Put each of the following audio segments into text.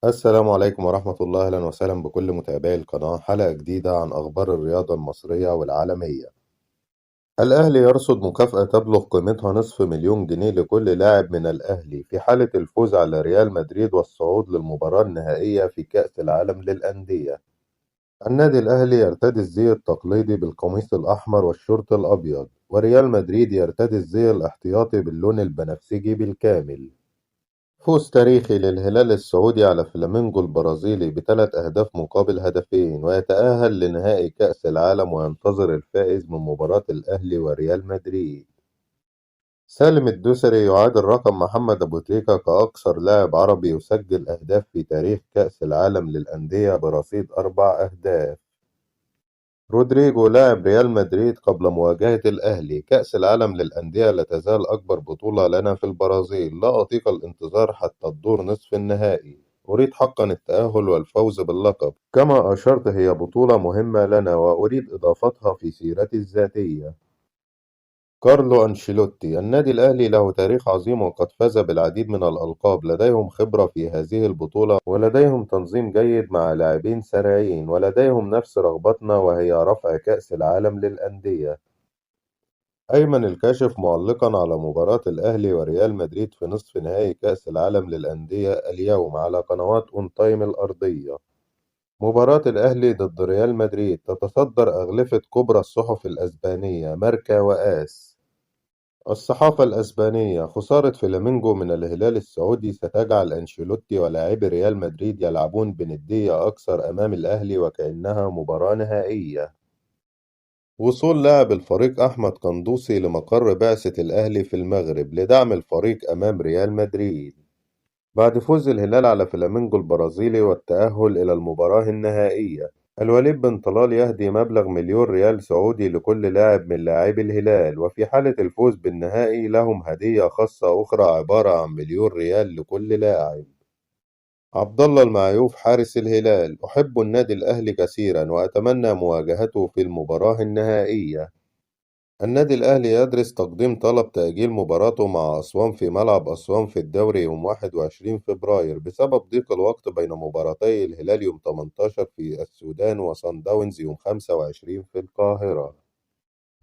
السلام عليكم ورحمة الله، أهلا وسهلا بكل متابعي القناة. حلقة جديدة عن أخبار الرياضة المصرية والعالمية. الأهلي يرصد مكافأة تبلغ قيمتها نصف مليون جنيه لكل لاعب من الأهلي في حالة الفوز على ريال مدريد والصعود للمباراة النهائية في كأس العالم للأندية. النادي الأهلي يرتدي الزي التقليدي بالقميص الأحمر والشورت الأبيض، وريال مدريد يرتدي الزي الاحتياطي باللون البنفسجي بالكامل. فوز تاريخي للهلال السعودي على فلامينجو البرازيلي بثلاث أهداف مقابل هدفين، ويتأهل لنهائي كأس العالم وينتظر الفائز من مباراة الأهلي وريال مدريد. سالم الدوسري يعادل رقم محمد أبو تريكة كأقصر لاعب عربي يسجل أهداف في تاريخ كأس العالم للأندية برصيد 4 أهداف. رودريجو لاعب ريال مدريد قبل مواجهة الأهلي: كأس العالم للأندية لا تزال أكبر بطولة لنا في البرازيل، لا أطيق الانتظار حتى الدور نصف النهائي، أريد حقا التأهل والفوز باللقب، كما أشرت هي بطولة مهمة لنا وأريد إضافتها في سيرتي الذاتية. كارلو أنشيلوتي: النادي الأهلي له تاريخ عظيم وقد فاز بالعديد من الألقاب، لديهم خبرة في هذه البطولة ولديهم تنظيم جيد مع لاعبين سريعين، ولديهم نفس رغبتنا وهي رفع كأس العالم للأندية. أيمن الكاشف معلقا على مباراة الأهلي وريال مدريد في نصف نهائي كأس العالم للأندية اليوم على قنوات أون تايم الأرضية: مباراة الأهلي ضد ريال مدريد تتصدر أغلفة كبرى الصحف الأسبانية ماركا وآس. الصحافة الأسبانية: خسارة فلامينجو من الهلال السعودي ستجعل أنشيلوتي ولاعبي ريال مدريد يلعبون بندية أكثر أمام الأهلي وكأنها مباراة نهائية. وصول لاعب الفريق أحمد قندوسي لمقر بعثة الأهلي في المغرب لدعم الفريق أمام ريال مدريد بعد فوز الهلال على فلامينجو البرازيلي والتأهل إلى المباراة النهائية. الوليد بن طلال يهدي مبلغ مليون ريال سعودي لكل لاعب من لاعبي الهلال، وفي حالة الفوز بالنهائي لهم هدية خاصة أخرى عبارة عن مليون ريال لكل لاعب. عبد الله المعيوف حارس الهلال: أحب النادي الأهلي كثيرا وأتمنى مواجهته في المباراة النهائية. النادي الأهلي يدرس تقديم طلب تأجيل مباراته مع أسوان في ملعب أسوان في الدوري يوم 21 فبراير بسبب ضيق الوقت بين مباراتي الهلال يوم 18 في السودان وصن داونز يوم 25 في القاهرة.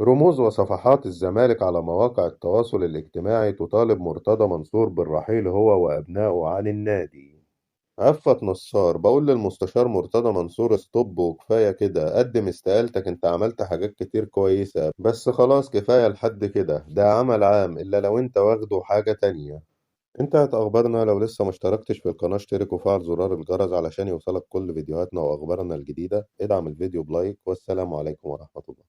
رموز وصفحات الزمالك على مواقع التواصل الاجتماعي تطالب مرتضى منصور بالرحيل هو وأبنائه عن النادي. عفت نصار: بقول للمستشار مرتضى منصور ستوب وكفاية كده، قدم استقالتك، انت عملت حاجات كتير كويسة بس خلاص كفاية لحد كده، ده عمل عام إلا لو انت واخده حاجة تانية. انتهت أخبارنا. لو لسه مشتركتش في القناة اشترك وفعل زرار الجرس علشان يوصلك كل فيديوهاتنا وأخبارنا الجديدة. ادعم الفيديو بلايك، والسلام عليكم ورحمة الله.